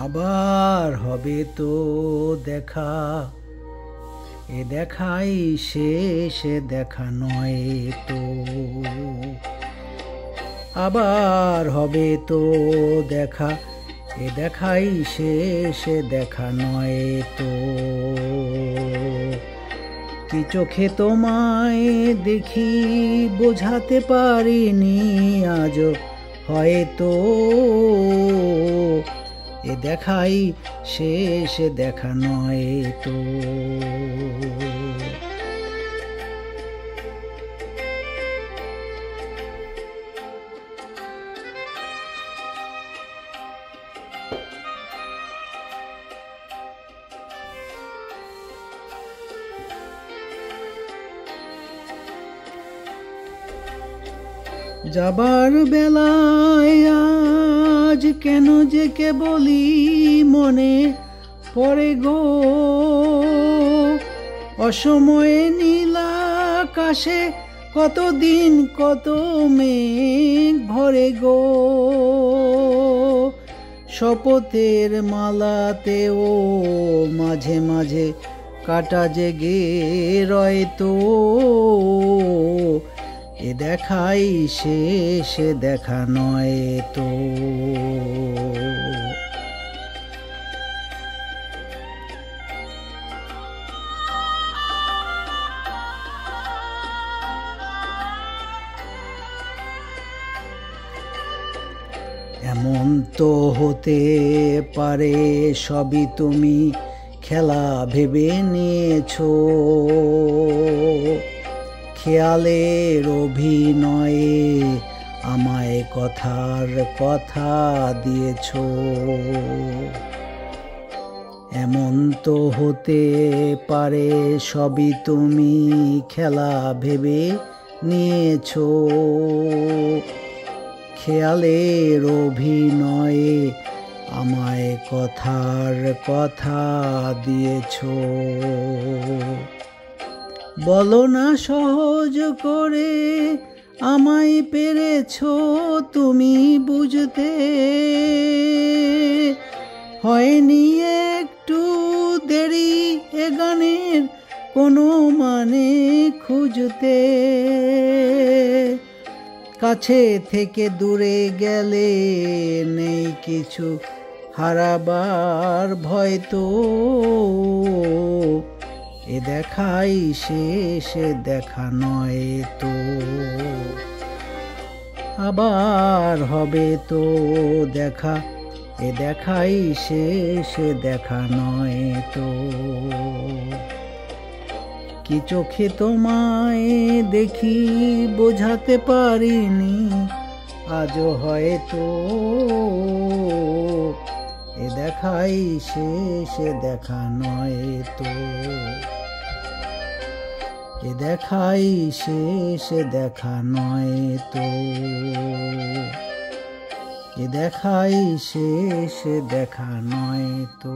আবার হবে তো দেখা, এ দেখাই শেষ দেখা নয় তো। আবার হবে তো দেখা, এ দেখাই শেষ দেখা নয় তো। কি চোখে তোমায় দেখি বোঝাতে পারিনি আজও হয়তো, এ দেখাই শেষ দেখা নয় তো। যাবার বেলায় আজ কেন যে কেবলই মনে পড়ে গো, অসময়ে নীল আকাশে কতদিন কত মেঘ ভরে গো। শপথের মালাতেও মাঝে মাঝে কাটা জেগে রয় তো, এ দেখাই শেষ দেখা নয় তো। এমন তো হতে পারে সবই তুমি খেলা ভেবে নিয়েছো, খেয়ালের অভিনয়ে আমায় কথার কথা দিয়েছ। এমন তো হতে পারে সবই তুমি খেলা ভেবে নিয়েছ, খেয়ালের অভিনয়ে আমায় কথার কথা দিয়েছ। বলো না সহজ করে আমায় পেরেছো তুমি বুঝতে, হয়নি একটু দেরি এ গানের কোনো মানে খুঁজতে। কাছে থেকে দূরে গেলে নেই কিছু হারাবার ভয় তো, এ দেখাই শেষ দেখা নয় তো। আবার হবে তো দেখা, এ দেখাই শেষ দেখা নয় তো। কি চোখে তোমায় দেখি বোঝাতে পারিনি আজও হয়তো, এ দেখাই শেষ দেখা নয় তো। এ দেখাই শেষ দেখা নয় তো। এ দেখাই শেষ দেখা নয় তো।